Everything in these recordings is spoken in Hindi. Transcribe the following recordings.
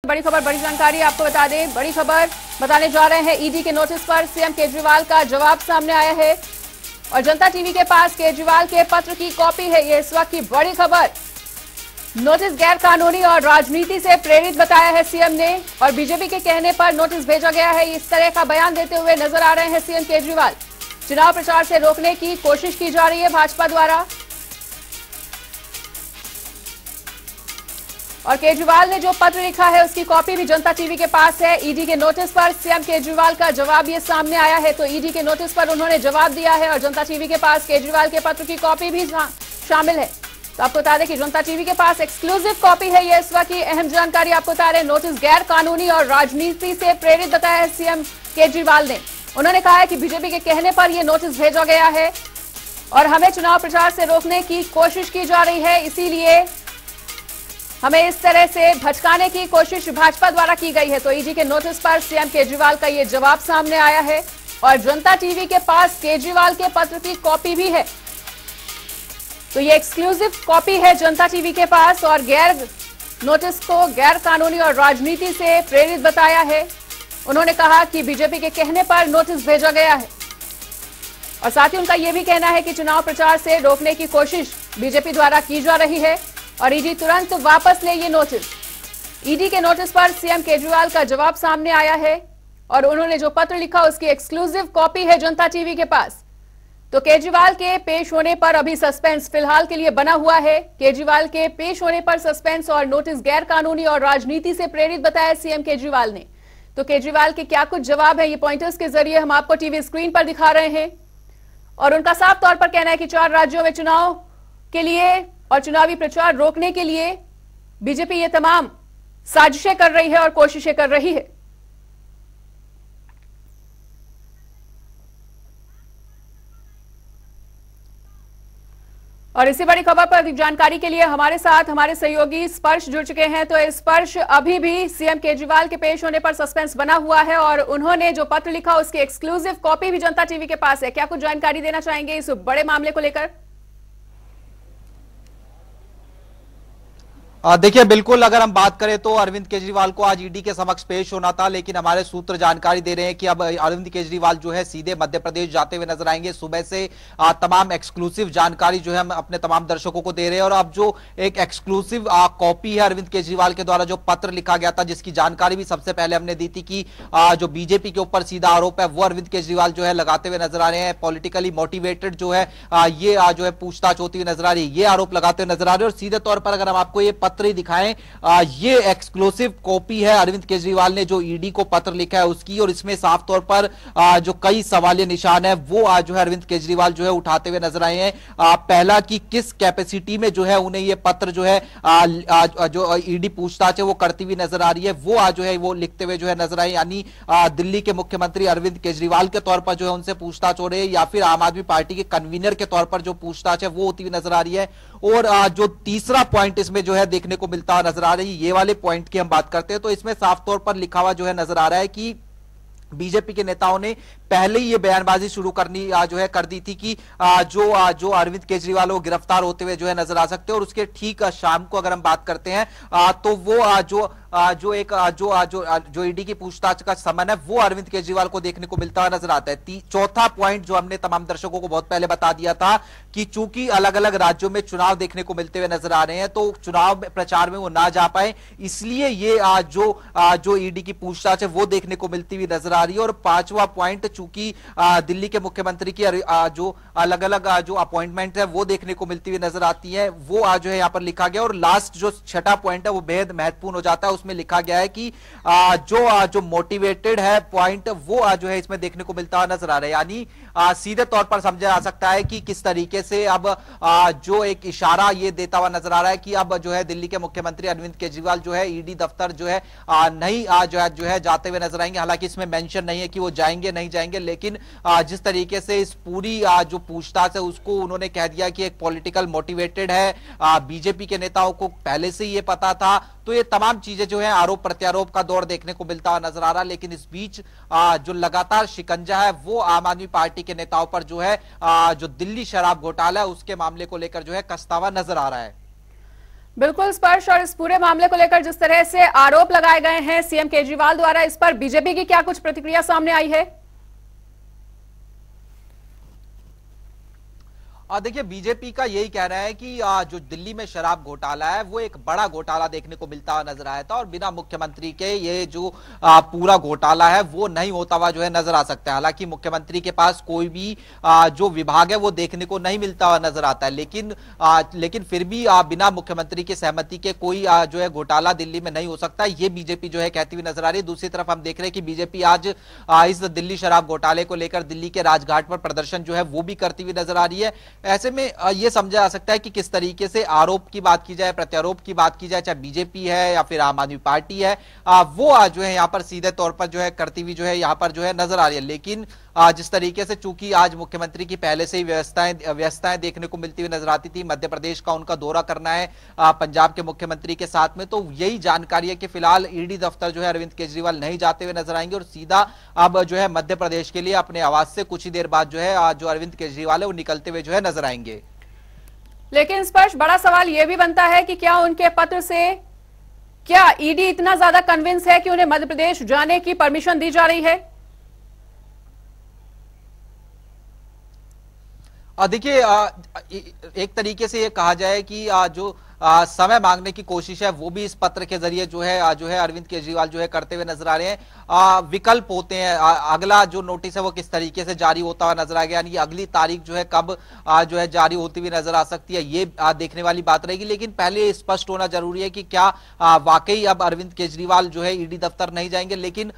बड़ी खबर, बड़ी जानकारी आपको बता दें। बड़ी खबर बताने जा रहे हैं, ईडी के नोटिस पर सीएम केजरीवाल का जवाब सामने आया है और जनता टीवी के पास केजरीवाल के पत्र की कॉपी है। ये इस वक्त की बड़ी खबर। नोटिस गैर कानूनी और राजनीति से प्रेरित बताया है सीएम ने और बीजेपी के कहने पर नोटिस भेजा गया है। इस तरह का बयान देते हुए नजर आ रहे हैं सीएम केजरीवाल। चुनाव प्रचार से रोकने की कोशिश की जा रही है भाजपा द्वारा और केजरीवाल ने जो पत्र लिखा है उसकी कॉपी भी जनता टीवी के पास है। ईडी के नोटिस पर सीएम केजरीवाल का जवाब ये सामने आया है, तो ईडी के नोटिस पर उन्होंने जवाब दिया है और जनता टीवी के पास केजरीवाल के पत्र की कॉपी भी शामिल है। तो आपको बता दें कि जनता टीवी के पास एक्सक्लूसिव कॉपी है। ये इस वक्त की अहम जानकारी आपको बता रहे हैं। नोटिस गैर कानूनी और राजनीति से प्रेरित बताया है सीएम केजरीवाल ने। उन्होंने कहा है कि बीजेपी के कहने पर यह नोटिस भेजा गया है और हमें चुनाव प्रचार से रोकने की कोशिश की जा रही है, इसीलिए हमें इस तरह से भटकाने की कोशिश भाजपा द्वारा की गई है। तो ईडी के नोटिस पर सीएम केजरीवाल का ये जवाब सामने आया है और जनता टीवी के पास केजरीवाल के पत्र की कॉपी भी है। तो ये एक्सक्लूसिव कॉपी है जनता टीवी के पास और नोटिस को गैर कानूनी और राजनीति से प्रेरित बताया है। उन्होंने कहा कि बीजेपी के कहने पर नोटिस भेजा गया है और साथ ही उनका यह भी कहना है कि चुनाव प्रचार से रोकने की कोशिश बीजेपी द्वारा की जा रही है और ईडी तुरंत वापस ले ये नोटिस। ईडी के नोटिस पर सीएम केजरीवाल का जवाब सामने आया है और उन्होंने जो पत्र लिखा उसकी एक्सक्लूसिव कॉपी है जनता टीवी के पास। तो केजरीवाल के पेश होने पर अभी सस्पेंस फिलहाल के लिए बना हुआ है। केजरीवाल के पेश होने पर सस्पेंस और नोटिस गैर कानूनी और राजनीति से प्रेरित बताया सीएम केजरीवाल ने। तो केजरीवाल के क्या कुछ जवाब है, ये पॉइंटर्स के जरिए हम आपको टीवी स्क्रीन पर दिखा रहे हैं और उनका साफ तौर पर कहना है कि 4 राज्यों में चुनाव के लिए और चुनावी प्रचार रोकने के लिए बीजेपी ये तमाम साजिशें कर रही है और कोशिशें कर रही है। और इसी बड़ी खबर पर अधिक जानकारी के लिए हमारे साथ हमारे सहयोगी स्पर्श जुड़ चुके हैं। तो स्पर्श, अभी भी सीएम केजरीवाल के पेश होने पर सस्पेंस बना हुआ है और उन्होंने जो पत्र लिखा उसकी एक्सक्लूसिव कॉपी भी जनता टीवी के पास है। क्या कुछ जानकारी देना चाहेंगे इस बड़े मामले को लेकर? देखिए, बिल्कुल अगर हम बात करें तो अरविंद केजरीवाल को आज ईडी के समक्ष पेश होना था, लेकिन हमारे सूत्र जानकारी दे रहे हैं कि अब अरविंद केजरीवाल जो है सीधे मध्य प्रदेश जाते हुए नजर आएंगे। सुबह से तमाम एक्सक्लूसिव जानकारी जो है हम अपने तमाम दर्शकों को दे रहे हैं और अब जो एक एक्सक्लूसिव कॉपी है अरविंद केजरीवाल के द्वारा जो पत्र लिखा गया था, जिसकी जानकारी भी सबसे पहले हमने दी थी कि जो बीजेपी के ऊपर सीधा आरोप है वो अरविंद केजरीवाल जो है लगाते हुए नजर आ रहे हैं। पॉलिटिकली मोटिवेटेड जो है ये जो है पूछताछ होती हुई नजर आ रही है, ये आरोप लगाते हुए नजर आ रहे हैं। और सीधे तौर पर अगर हम आपको ये पत्र ही दिखाएं, ये एक्सक्लूसिव कॉपी है अरविंद केजरीवाल ने जो ईडी को पत्र लिखा है उसकी, और इसमें साफ तौर पर जो कई सवालिया निशान है वो आज जो है अरविंद केजरीवाल जो है उठाते हुए नजर आए हैं। पहला कि किस कैपेसिटी में जो है उन्हें ये पत्र जो है जो ईडी पूछताछ है वो करती हुई नजर आ रही है, वो आज जो है वो लिखते हुए जो है नजर आए। यानी दिल्ली के मुख्यमंत्री अरविंद केजरीवाल के तौर पर जो है उनसे पूछताछ हो रही है या फिर आम आदमी पार्टी के कन्वीनर के तौर पर जो पूछताछ है वो होती हुई नजर आ रही है। और जो तीसरा पॉइंट इसमें जो है देखने को मिलता नजर आ रही है, ये वाले पॉइंट की हम बात करते हैं तो इसमें साफ तौर पर लिखा हुआ जो है नजर आ रहा है कि बीजेपी के नेताओं ने पहले ही ये बयानबाजी शुरू करनी जो है कर दी थी कि जो अरविंद केजरीवाल वो गिरफ्तार होते हुए जो है नजर आ सकते हैं। और उसके ठीक शाम को अगर हम बात करते हैं तो वो जो ईडी की पूछताछ का समन है वो अरविंद केजरीवाल को देखने को मिलता हुआ नजर आता है। चौथा पॉइंट जो हमने तमाम दर्शकों को बहुत पहले बता दिया था कि चूंकि अलग अलग राज्यों में चुनाव देखने को मिलते हुए नजर आ रहे हैं तो चुनाव प्रचार में वो ना जा पाए, इसलिए ये जो ईडी की पूछताछ है वो देखने को मिलती हुई नजर आ रही है। और पांचवा पॉइंट, चूंकि दिल्ली के मुख्यमंत्री की जो अलग अलग जो अपॉइंटमेंट है वो देखने को मिलती हुई नजर आती है, वो आज जो है यहां पर लिखा गया। और लास्ट जो छठा पॉइंट है वो बेहद महत्वपूर्ण हो जाता है, उसमें लिखा गया है कि जो मोटिवेटेड है पॉइंट वो जो है इसमें देखने को मिलता हुआ नजर आ रहा है। यानी सीधे तौर पर समझा जा सकता है कि किस तरीके से अब जो एक इशारा ये देता हुआ नजर आ रहा है कि अब जो है दिल्ली के मुख्यमंत्री अरविंद केजरीवाल जो है ईडी दफ्तर जो है नहीं जो है जाते हुए नजर आएंगे। हालांकि इसमें मेंशन नहीं है कि वो जाएंगे नहीं जाएंगे, लेकिन जिस तरीके से इस पूरी जो पूछताछ है उसको उन्होंने कह दिया कि एक पॉलिटिकल मोटिवेटेड है, बीजेपी के नेताओं को पहले से ये पता था, तो ये तमाम चीजें जो है आरोप प्रत्यारोप का दौर देखने को मिलता हुआ नजर आ रहा है। लेकिन इस बीच जो लगातार शिकंजा है वो आम आदमी पार्टी के नेताओं पर जो है जो दिल्ली शराब घोटाला है उसके मामले को लेकर जो है कसता हुआ नजर आ रहा है। बिल्कुल स्पर्श, और इस पूरे मामले को लेकर जिस तरह से आरोप लगाए गए हैं सीएम केजरीवाल द्वारा, इस पर बीजेपी की क्या कुछ प्रतिक्रिया सामने आई है? देखिए, बीजेपी का यही कहना है कि जो दिल्ली में शराब घोटाला है वो एक बड़ा घोटाला देखने को मिलता हुआ नजर आया था और बिना मुख्यमंत्री के ये जो पूरा घोटाला है वो नहीं होता हुआ जो है नजर आ सकता है। हालांकि मुख्यमंत्री के पास कोई भी जो विभाग है वो देखने को नहीं मिलता हुआ नजर आता है, लेकिन फिर भी बिना मुख्यमंत्री की सहमति के कोई जो है घोटाला दिल्ली में नहीं हो सकता, ये बीजेपी जो है कहती हुई नजर आ रही है। दूसरी तरफ हम देख रहे हैं कि बीजेपी आज इस दिल्ली शराब घोटाले को लेकर दिल्ली के राजघाट पर प्रदर्शन जो है वो भी करती हुई नजर आ रही है। ऐसे में यह समझा जा सकता है कि किस तरीके से आरोप की बात की जाए, प्रत्यारोप की बात की जाए, चाहे बीजेपी है या फिर आम आदमी पार्टी है, वो जो है यहां पर सीधे तौर पर जो है करती हुई जो है यहां पर जो है नजर आ रही है। लेकिन जिस तरीके से चूंकि आज मुख्यमंत्री की पहले से ही व्यवस्थाएं देखने को मिलती हुई नजर आती थी, मध्य प्रदेश का उनका दौरा करना है पंजाब के मुख्यमंत्री के साथ में, तो यही जानकारी है कि फिलहाल ईडी दफ्तर जो है अरविंद केजरीवाल नहीं जाते हुए नजर आएंगे और सीधा अब जो है मध्य प्रदेश के लिए अपने आवास से कुछ ही देर बाद जो है जो अरविंद केजरीवाल है वो निकलते हुए जो है नजर आएंगे। लेकिन स्पर्श, बड़ा सवाल यह भी बनता है कि क्या उनके पत्र से क्या ईडी इतना ज्यादा कन्विंस है कि उन्हें मध्य प्रदेश जाने की परमिशन दी जा रही है? देखिए, एक तरीके से ये कहा जाए कि जो समय मांगने की कोशिश है वो भी इस पत्र के जरिए जो है अरविंद केजरीवाल जो है करते हुए नजर आ रहे हैं। विकल्प होते हैं, अगला जो नोटिस है वो किस तरीके से जारी होता हुआ नजर आ गया, यानी अगली तारीख जो है कब जो है जारी होती हुई नजर आ सकती है, ये देखने वाली बात रहेगी। लेकिन पहले स्पष्ट होना जरूरी है कि क्या वाकई अब अरविंद केजरीवाल जो है ईडी दफ्तर नहीं जाएंगे। लेकिन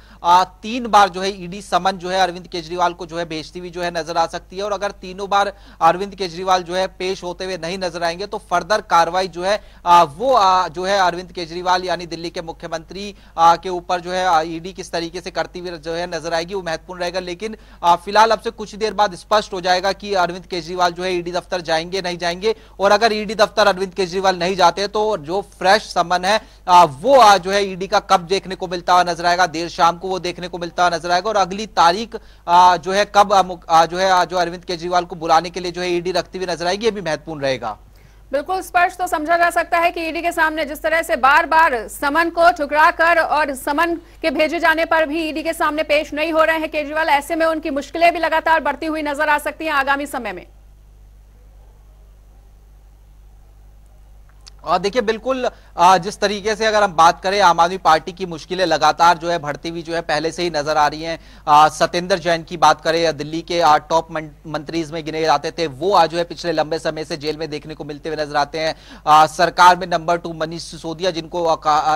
3 बार जो है ईडी समन जो है अरविंद केजरीवाल को जो है भेजती हुई जो है नजर आ सकती है और अगर तीनों बार अरविंद केजरीवाल जो है पेश होते हुए नहीं नजर आएंगे तो फर्दर कार्रवाई जो है वो जो है अरविंद केजरीवाल यानी दिल्ली के मुख्यमंत्री के ऊपर जो है ईडी किस तरीके से करती हुई जो है नजर आएगी वो महत्वपूर्ण रहेगा। लेकिन फिलहाल अब से कुछ देर बाद स्पष्ट हो जाएगा कि अरविंद केजरीवाल जो है ईडी दफ्तर जाएंगे नहीं जाएंगे, और अगर ईडी दफ्तर अरविंद केजरीवाल नहीं जाते तो जो फ्रेश समन है वो जो है ईडी का कब देखने को मिलता हुआ नजर आएगा, देर शाम को वो देखने को मिलता हुआ नजर आएगा और अगली तारीख जो है कब जो है जो अरविंद केजरीवाल को बुलाने के लिए जो है ईडी रखती हुई नजर आएगी, ये भी महत्वपूर्ण रहेगा। बिल्कुल स्पष्ट तो समझा जा सकता है कि ईडी के सामने जिस तरह से बार बार समन को ठुकरा कर और समन के भेजे जाने पर भी ईडी के सामने पेश नहीं हो रहे हैं केजरीवाल, ऐसे में उनकी मुश्किलें भी लगातार बढ़ती हुई नजर आ सकती हैं आगामी समय में। देखिए, बिल्कुल जिस तरीके से अगर हम बात करें आम आदमी पार्टी की मुश्किलें लगातार जो है बढ़ती हुई जो है पहले से ही नजर आ रही हैं। सत्येंद्र जैन की बात करें, दिल्ली के टॉप मंत्रीज में गिने जाते थे, वो आज जो है पिछले लंबे समय से जेल में देखने को मिलते हुए नजर आते हैं। सरकार में नंबर 2 मनीष सिसोदिया जिनको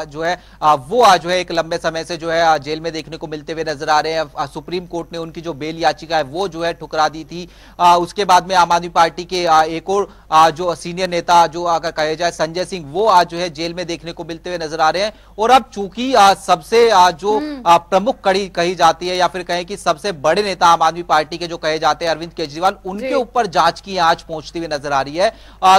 जो है वो आज जो है एक लंबे समय से जो है जेल में देखने को मिलते हुए नजर आ रहे हैं। सुप्रीम कोर्ट ने उनकी जो बेल याचिका है वो जो है ठुकरा दी थी। उसके बाद में आम आदमी पार्टी के एक और जो सीनियर नेता जो अगर कहे जाए संजय सिंह, वो आज जो है जेल में देखने को मिलते हुए नजर आ रहे हैं। और अब चूंकि सबसे जो प्रमुख कड़ी कही जाती है या फिर कहें कि सबसे बड़े नेता आम आदमी पार्टी के जो कहे जाते हैं अरविंद केजरीवाल, उनके ऊपर जांच की आंच पहुंचती हुई नजर आ रही है,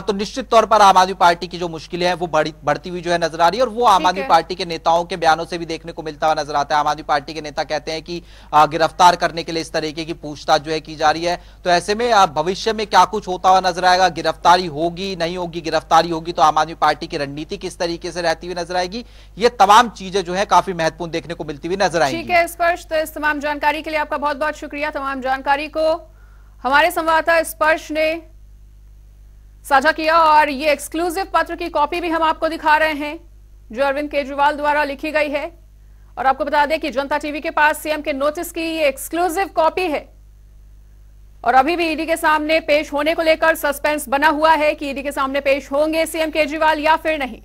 तो निश्चित तौर पर आम आदमी पार्टी की जो मुश्किलें हैं वो बढ़ती हुई जो है नजर आ रही है और वो आम आदमी पार्टी के नेताओं के बयानों से भी देखने को मिलता हुआ नजर आता है। आम आदमी पार्टी के नेता कहते हैं कि गिरफ्तार करने के लिए इस तरीके की पूछताछ जो है की जा रही है। तो ऐसे में भविष्य में क्या कुछ होता हुआ नजर आएगा, गिरफ्तारी होगी नहीं होगी, गिरफ्तारी होगी तो आम आदमी पार्टी की रणनीति किस तरीके से रहती हुई नजर आएगी, ये तमाम चीजें जो है काफी महत्वपूर्ण देखने को मिलती हुई नजर आएंगी। ठीक है स्पर्श, तो इस तमाम जानकारी के लिए आपका बहुत बहुत शुक्रिया। तमाम जानकारी को हमारे संवाददाता स्पर्श ने साझा किया और ये एक्सक्लूसिव पत्र की कॉपी भी हम आपको दिखा रहे हैं जो अरविंद केजरीवाल द्वारा लिखी गई है। और आपको बता दें कि जनता टीवी के पास सीएम के नोटिस की ये एक्सक्लूसिव कॉपी है और अभी भी ईडी के सामने पेश होने को लेकर सस्पेंस बना हुआ है कि ईडी के सामने पेश होंगे सीएम केजरीवाल या फिर नहीं।